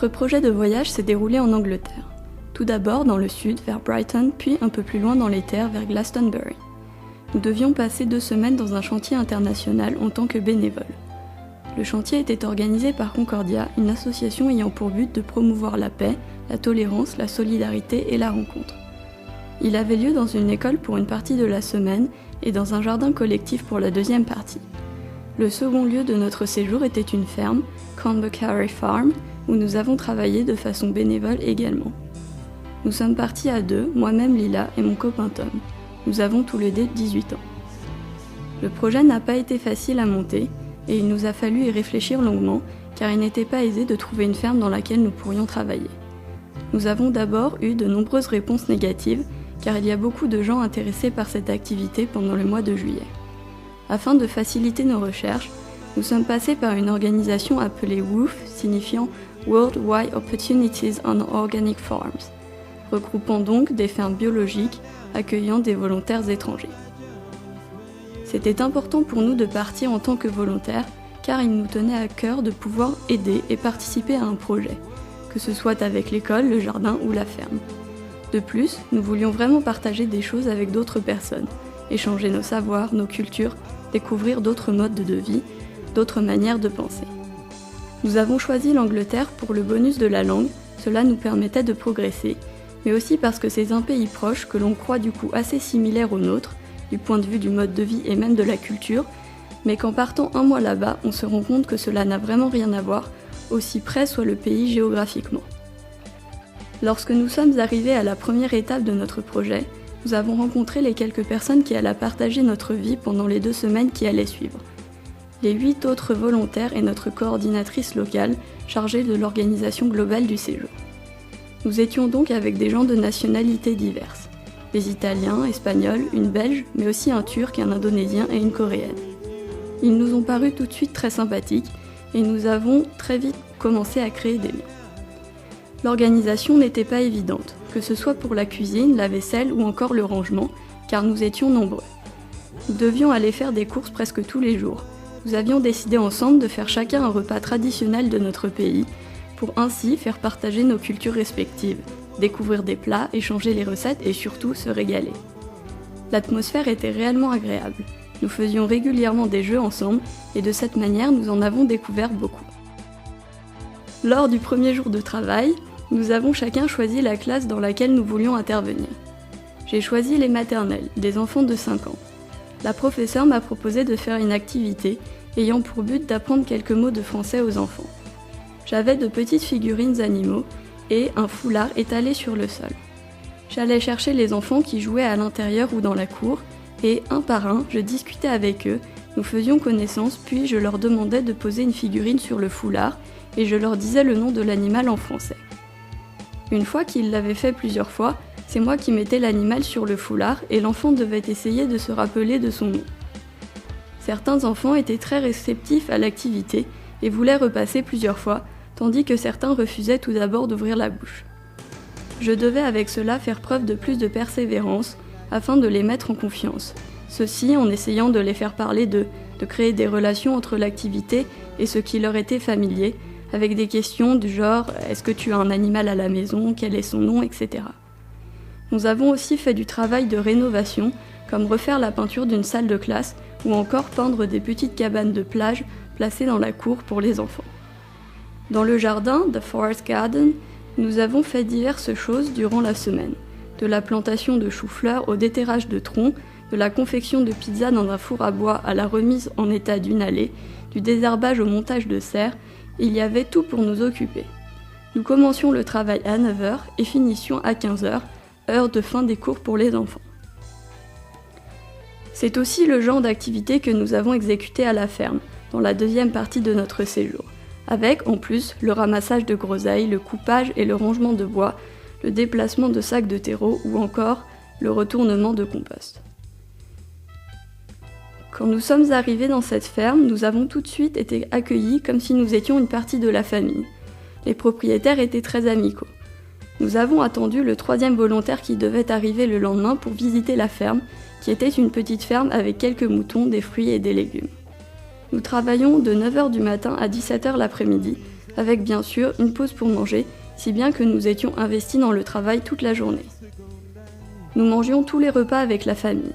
Notre projet de voyage s'est déroulé en Angleterre. Tout d'abord dans le sud, vers Brighton, puis un peu plus loin dans les terres, vers Glastonbury. Nous devions passer 2 semaines dans un chantier international en tant que bénévoles. Le chantier était organisé par Concordia, une association ayant pour but de promouvoir la paix, la tolérance, la solidarité et la rencontre. Il avait lieu dans une école pour une partie de la semaine et dans un jardin collectif pour la deuxième partie. Le second lieu de notre séjour était une ferme, Conbury Farm, où nous avons travaillé de façon bénévole également. Nous sommes partis à 2, moi-même Lila et mon copain Tom. Nous avons tous les deux 18 ans. Le projet n'a pas été facile à monter et il nous a fallu y réfléchir longuement car il n'était pas aisé de trouver une ferme dans laquelle nous pourrions travailler. Nous avons d'abord eu de nombreuses réponses négatives car il y a beaucoup de gens intéressés par cette activité pendant le mois de juillet. Afin de faciliter nos recherches, nous sommes passés par une organisation appelée WWOF, signifiant World Wide Opportunities on Organic Farms, regroupant donc des fermes biologiques accueillant des volontaires étrangers. C'était important pour nous de partir en tant que volontaires car il nous tenait à cœur de pouvoir aider et participer à un projet, que ce soit avec l'école, le jardin ou la ferme. De plus, nous voulions vraiment partager des choses avec d'autres personnes, échanger nos savoirs, nos cultures, découvrir d'autres modes de vie, d'autres manières de penser. Nous avons choisi l'Angleterre pour le bonus de la langue, cela nous permettait de progresser, mais aussi parce que c'est un pays proche que l'on croit du coup assez similaire au nôtre, du point de vue du mode de vie et même de la culture, mais qu'en partant un mois là-bas, on se rend compte que cela n'a vraiment rien à voir, aussi près soit le pays géographiquement. Lorsque nous sommes arrivés à la première étape de notre projet, nous avons rencontré les quelques personnes qui allaient partager notre vie pendant les 2 semaines qui allaient suivre. Les 8 autres volontaires et notre coordinatrice locale chargée de l'organisation globale du séjour. Nous étions donc avec des gens de nationalités diverses. Des Italiens, Espagnols, une Belge, mais aussi un Turc, un Indonésien et une Coréenne. Ils nous ont paru tout de suite très sympathiques et nous avons très vite commencé à créer des liens. L'organisation n'était pas évidente, que ce soit pour la cuisine, la vaisselle ou encore le rangement, car nous étions nombreux. Nous devions aller faire des courses presque tous les jours. Nous avions décidé ensemble de faire chacun un repas traditionnel de notre pays, pour ainsi faire partager nos cultures respectives, découvrir des plats, échanger les recettes et surtout se régaler. L'atmosphère était réellement agréable. Nous faisions régulièrement des jeux ensemble et de cette manière nous en avons découvert beaucoup. Lors du premier jour de travail, nous avons chacun choisi la classe dans laquelle nous voulions intervenir. J'ai choisi les maternelles, des enfants de 5 ans. La professeure m'a proposé de faire une activité ayant pour but d'apprendre quelques mots de français aux enfants. J'avais de petites figurines animaux et un foulard étalé sur le sol. J'allais chercher les enfants qui jouaient à l'intérieur ou dans la cour et, un par un, je discutais avec eux, nous faisions connaissance puis je leur demandais de poser une figurine sur le foulard et je leur disais le nom de l'animal en français. Une fois qu'ils l'avaient fait plusieurs fois, c'est moi qui mettais l'animal sur le foulard et l'enfant devait essayer de se rappeler de son nom. Certains enfants étaient très réceptifs à l'activité et voulaient repasser plusieurs fois, tandis que certains refusaient tout d'abord d'ouvrir la bouche. Je devais avec cela faire preuve de plus de persévérance afin de les mettre en confiance, ceci en essayant de les faire parler d'eux, de créer des relations entre l'activité et ce qui leur était familier, avec des questions du genre « Est-ce que tu as un animal à la maison ? Quel est son nom ?» etc. Nous avons aussi fait du travail de rénovation, comme refaire la peinture d'une salle de classe ou encore peindre des petites cabanes de plage placées dans la cour pour les enfants. Dans le jardin, The Forest Garden, nous avons fait diverses choses durant la semaine, de la plantation de choux-fleurs au déterrage de troncs, de la confection de pizzas dans un four à bois à la remise en état d'une allée, du désherbage au montage de serres, il y avait tout pour nous occuper. Nous commencions le travail à 9h et finissions à 15h, heure de fin des cours pour les enfants. C'est aussi le genre d'activité que nous avons exécuté à la ferme, dans la deuxième partie de notre séjour, avec en plus le ramassage de groseilles, le coupage et le rangement de bois, le déplacement de sacs de terreau ou encore le retournement de compost. Quand nous sommes arrivés dans cette ferme, nous avons tout de suite été accueillis comme si nous étions une partie de la famille. Les propriétaires étaient très amicaux. Nous avons attendu le 3e volontaire qui devait arriver le lendemain pour visiter la ferme, qui était une petite ferme avec quelques moutons, des fruits et des légumes. Nous travaillions de 9h du matin à 17h l'après-midi, avec bien sûr une pause pour manger, si bien que nous étions investis dans le travail toute la journée. Nous mangions tous les repas avec la famille.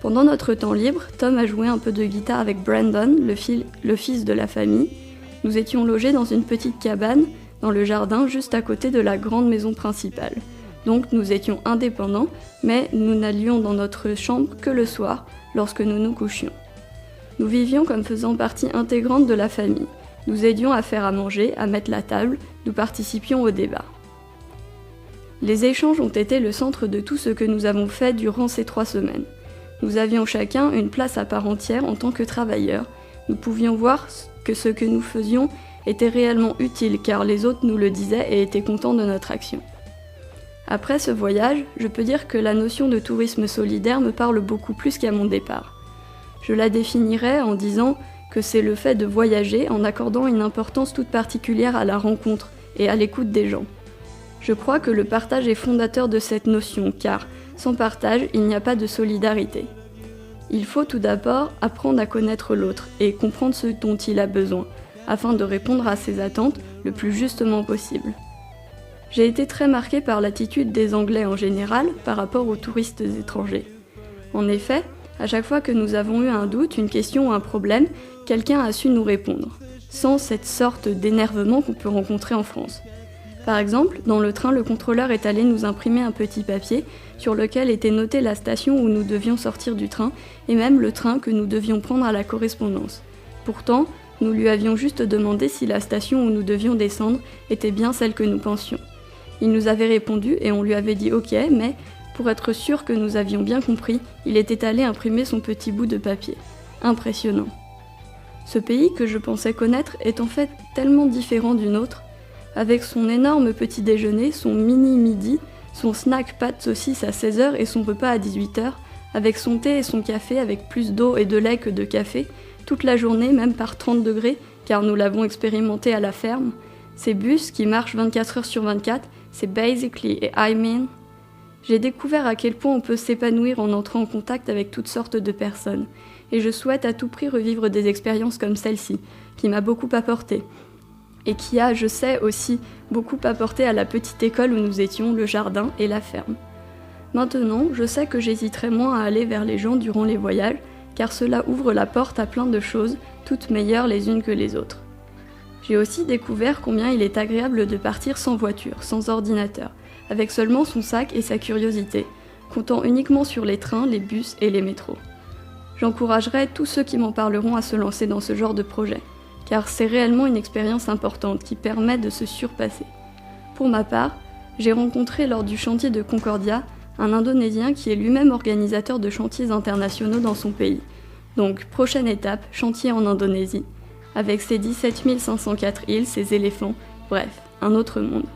Pendant notre temps libre, Tom a joué un peu de guitare avec Brandon, le fils de la famille. Nous étions logés dans une petite cabane dans le jardin juste à côté de la grande maison principale. Donc nous étions indépendants, mais nous n'allions dans notre chambre que le soir, lorsque nous nous couchions. Nous vivions comme faisant partie intégrante de la famille. Nous aidions à faire à manger, à mettre la table, nous participions au débat. Les échanges ont été le centre de tout ce que nous avons fait durant ces 3 semaines. Nous avions chacun une place à part entière en tant que travailleurs. Nous pouvions voir que ce que nous faisions était réellement utile car les autres nous le disaient et étaient contents de notre action. Après ce voyage, je peux dire que la notion de tourisme solidaire me parle beaucoup plus qu'à mon départ. Je la définirais en disant que c'est le fait de voyager en accordant une importance toute particulière à la rencontre et à l'écoute des gens. Je crois que le partage est fondateur de cette notion car sans partage, il n'y a pas de solidarité. Il faut tout d'abord apprendre à connaître l'autre et comprendre ce dont il a besoin, afin de répondre à ses attentes le plus justement possible. J'ai été très marquée par l'attitude des Anglais en général par rapport aux touristes étrangers. En effet, à chaque fois que nous avons eu un doute, une question ou un problème, quelqu'un a su nous répondre, sans cette sorte d'énervement qu'on peut rencontrer en France. Par exemple, dans le train, le contrôleur est allé nous imprimer un petit papier sur lequel était notée la station où nous devions sortir du train et même le train que nous devions prendre à la correspondance. Pourtant, nous lui avions juste demandé si la station où nous devions descendre était bien celle que nous pensions. Il nous avait répondu et on lui avait dit ok, mais pour être sûr que nous avions bien compris, il était allé imprimer son petit bout de papier. Impressionnant. Ce pays que je pensais connaître est en fait tellement différent du nôtre. Avec son énorme petit déjeuner, son mini midi, son snack pâte saucisse à 16h et son repas à 18h, avec son thé et son café avec plus d'eau et de lait que de café, toute la journée, même par 30 degrés, car nous l'avons expérimenté à la ferme, ces bus qui marchent 24 heures sur 24, c'est basically et I mean. J'ai découvert à quel point on peut s'épanouir en entrant en contact avec toutes sortes de personnes, et je souhaite à tout prix revivre des expériences comme celle-ci, qui m'a beaucoup apporté. Et qui a, je sais, aussi beaucoup apporté à la petite école où nous étions, le jardin et la ferme. Maintenant, je sais que j'hésiterai moins à aller vers les gens durant les voyages, car cela ouvre la porte à plein de choses, toutes meilleures les unes que les autres. J'ai aussi découvert combien il est agréable de partir sans voiture, sans ordinateur, avec seulement son sac et sa curiosité, comptant uniquement sur les trains, les bus et les métros. J'encouragerai tous ceux qui m'en parleront à se lancer dans ce genre de projet, car c'est réellement une expérience importante qui permet de se surpasser. Pour ma part, j'ai rencontré lors du chantier de Concordia un Indonésien qui est lui-même organisateur de chantiers internationaux dans son pays. Donc, prochaine étape, chantier en Indonésie, avec ses 17 504 îles, ses éléphants, bref, un autre monde.